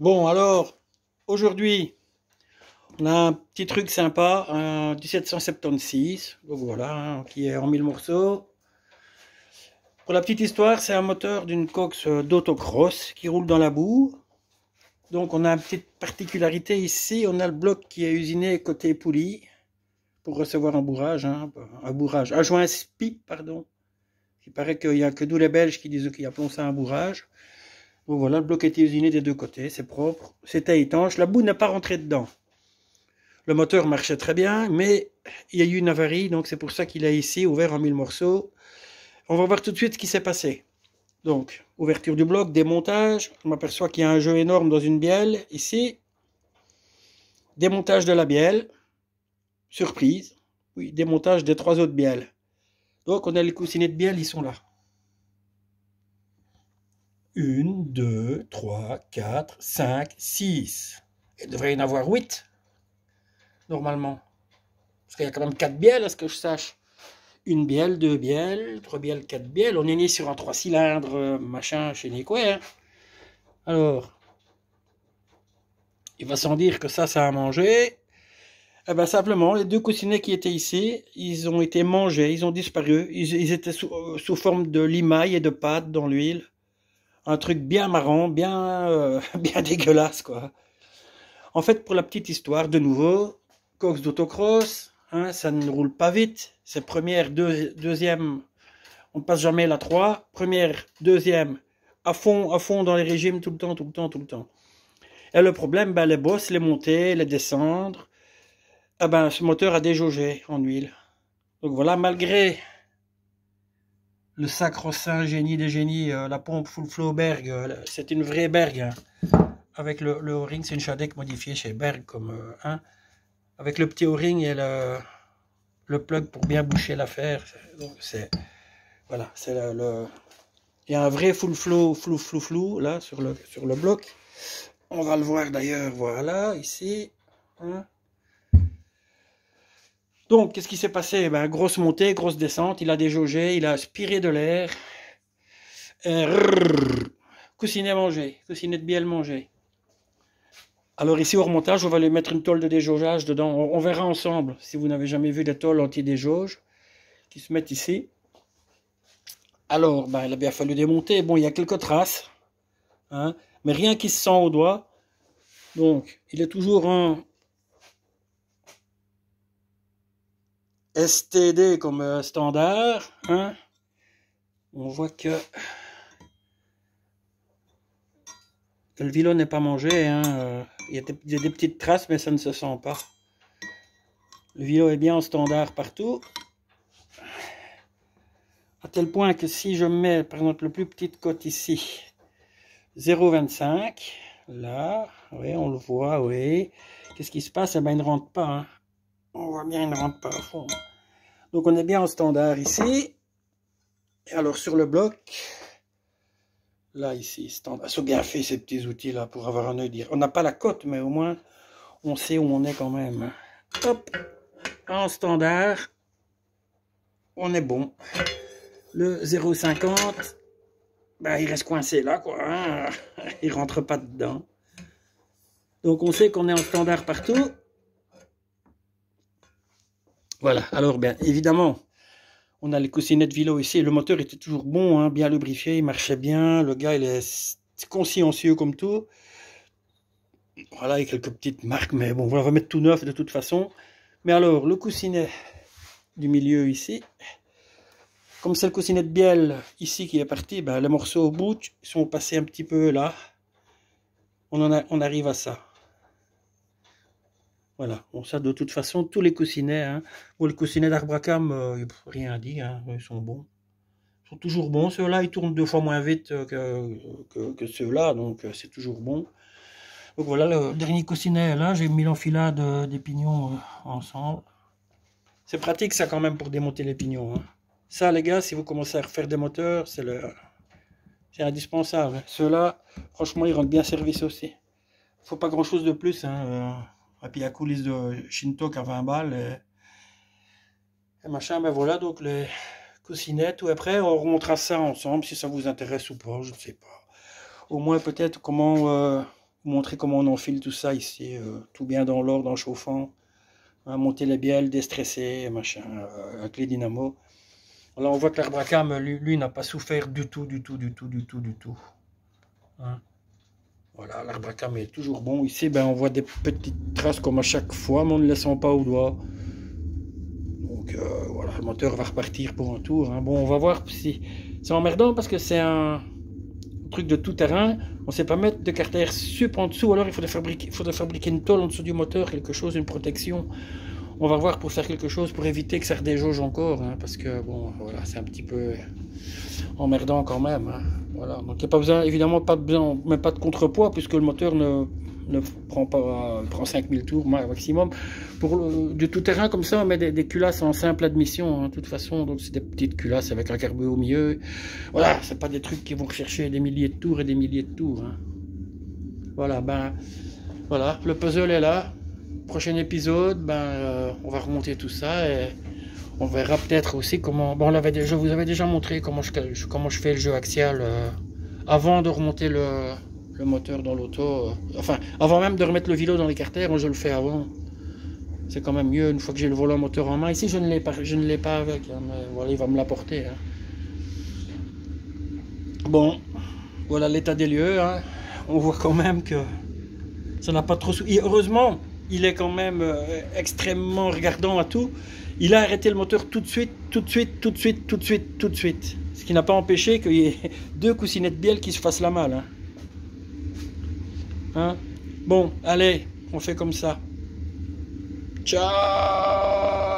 Bon, alors, aujourd'hui, on a un petit truc sympa, un 1776, donc voilà, hein, qui est en 1000 morceaux. Pour la petite histoire, c'est un moteur d'une Cox d'autocross qui roule dans la boue. Donc on a une petite particularité ici, on a le bloc qui est usiné côté poulie pour recevoir un joint SPI, pardon. Il paraît qu'il n'y a que nous les Belges qui appelons ça un bourrage. Donc voilà, le bloc était usiné des deux côtés, c'est propre, c'était étanche, la boue n'est pas rentrée dedans. Le moteur marchait très bien, mais il y a eu une avarie, donc c'est pour ça qu'il est ici, ouvert en 1000 morceaux. On va voir tout de suite ce qui s'est passé. Donc, ouverture du bloc, démontage, on m'aperçoit qu'il y a un jeu énorme dans une bielle, ici. Démontage de la bielle, surprise, oui, démontage des trois autres bielles. Donc on a les coussinets de bielle, ils sont là. 1, 2, 3, 4, 5, 6. Il devrait y en avoir 8, normalement. Parce qu'il y a quand même 4 bielles, à ce que je sache. Une bielle, deux bielles, trois bielles, quatre bielles. On est né sur un 3 cylindres, machin, chez Nekoué. Hein. Alors, il va sans dire que ça a mangé. Eh ben simplement, les deux coussinets qui étaient ici, ils ont été mangés, ils ont disparu. Ils étaient sous forme de limaille et de pâte dans l'huile. Un truc bien marrant, bien dégueulasse, quoi. En fait, pour la petite histoire, de nouveau, Cox d'autocross, hein, ça ne roule pas vite. C'est première, deuxième, on ne passe jamais la 3. Première, deuxième, à fond dans les régimes, tout le temps. Et le problème, ben, les bosses, les montées, les descendre, eh ben, ce moteur a déjaugé en huile. Donc voilà, malgré le sacro-saint génie des génies, la pompe full flow Berg, c'est une vraie Berg, hein. Avec le O-ring, c'est une Shadec modifiée chez Berg, comme avec le petit O-ring et le plug pour bien boucher l'affaire. Donc c'est voilà, c'est il y a un vrai full flow flou là sur le bloc. On va le voir d'ailleurs, voilà, ici. Hein. Donc, qu'est-ce qui s'est passé? Ben, grosse montée, grosse descente, il a déjaugé, il a aspiré de l'air. Coussinet mangé, coussinet de bielle mangé. Alors ici au remontage, on va lui mettre une tôle de déjaugeage dedans. On verra ensemble, si vous n'avez jamais vu des tôles anti-déjauge qui se mettent ici. Alors, ben, il a bien fallu démonter. Bon, il y a quelques traces, hein, mais rien qui se sent au doigt. Donc, il est toujours en STD comme standard. Hein. On voit que le vilo n'est pas mangé. Hein. Il y a des petites traces, mais ça ne se sent pas. Le vilo est bien en standard partout. À tel point que si je mets, par exemple, le plus petite cote ici, 0,25, là, oui, on le voit, oui. Qu'est-ce qui se passe? Eh ben, il ne rentre pas. Hein. On voit bien, il ne rentre pas à fond. Donc, on est bien en standard ici. Et alors, sur le bloc, là, ici, standard. Ils sont bien faits, ces petits outils-là, pour avoir un œil dire. On n'a pas la cote, mais au moins, on sait où on est quand même. Hop, en standard, on est bon. Le 0,50, ben, il reste coincé là, quoi. Hein. Il rentre pas dedans. Donc, on sait qu'on est en standard partout. Voilà. Alors, bien évidemment, on a les coussinets de vélo ici. Le moteur était toujours bon, hein, bien lubrifié, il marchait bien. Le gars, il est consciencieux comme tout. Voilà, il y a quelques petites marques, mais bon, on va remettre tout neuf de toute façon. Mais alors, le coussinet du milieu ici, comme c'est le coussinet de bielle ici qui est parti, ben, les morceaux au bout sont passés un petit peu là. On arrive à ça. Voilà, bon ça de toute façon, tous les coussinets, hein. Bon, le coussinet d'Arbracam, il n'y a rien à dire, hein, ils sont bons. Ils sont toujours bons, ceux-là ils tournent 2 fois moins vite que ceux-là, donc c'est toujours bon. Donc voilà, le dernier coussinet là, j'ai mis l'enfilade des pignons ensemble. C'est pratique ça quand même pour démonter les pignons. Hein. Ça les gars, si vous commencez à refaire des moteurs, c'est indispensable. Ceux-là, franchement, ils rendent bien service aussi. Faut pas grand-chose de plus. Hein. Et puis la coulisse de Shintok à 20 balles. Et machin, ben voilà, donc les coussinets, tout après, on remontera ça ensemble si ça vous intéresse ou pas, je ne sais pas. Au moins peut-être comment vous montrer comment on enfile tout ça ici, tout bien dans l'ordre, en chauffant, hein, monter les bielles, déstresser, machin, avec les dynamos. Là, on voit que l'arbre à cam, lui n'a pas souffert du tout, du tout, du tout, du tout, du tout. Hein. Voilà, l'arbre à cam est toujours bon. Ici, ben, on voit des petites traces comme à chaque fois, mais on ne les sent pas au doigt. Donc voilà, le moteur va repartir pour un tour. Hein. Bon, on va voir si... C'est emmerdant parce que c'est un truc de tout terrain. On ne sait pas mettre de carter sup en dessous, alors il faudrait fabriquer une tôle en dessous du moteur, quelque chose, une protection. On va voir pour faire quelque chose pour éviter que ça redéjauge encore, hein, parce que bon, voilà, c'est un petit peu emmerdant quand même. Hein, voilà, donc il n'y a pas besoin, évidemment pas besoin, mais pas de contrepoids puisque le moteur ne prend pas, prend 5000 tours maximum. Pour du tout terrain comme ça, on met des culasses en simple admission, hein, de toute façon, donc c'est des petites culasses avec un carbu au milieu. Voilà, c'est pas des trucs qui vont rechercher des milliers de tours et des milliers de tours. Hein. Voilà, ben voilà, le puzzle est là. Prochain épisode, ben, on va remonter tout ça et on verra peut-être aussi comment... Bon, je vous avais déjà montré comment je fais le jeu axial avant de remonter le moteur dans l'auto. Enfin, avant même de remettre le vélo dans les carters, je le fais avant. C'est quand même mieux une fois que j'ai le volant moteur en main. Ici, je ne l'ai pas avec, hein, mais voilà, il va me l'apporter. Hein. Bon, voilà l'état des lieux. Hein. On voit quand même que ça n'a pas trop... Et heureusement, il est quand même extrêmement regardant à tout. Il a arrêté le moteur tout de suite, tout de suite, tout de suite, tout de suite, tout de suite. Ce qui n'a pas empêché qu'il y ait 2 coussinettes bielles qui se fassent la malle. Hein. Hein? Bon, allez, on fait comme ça. Ciao!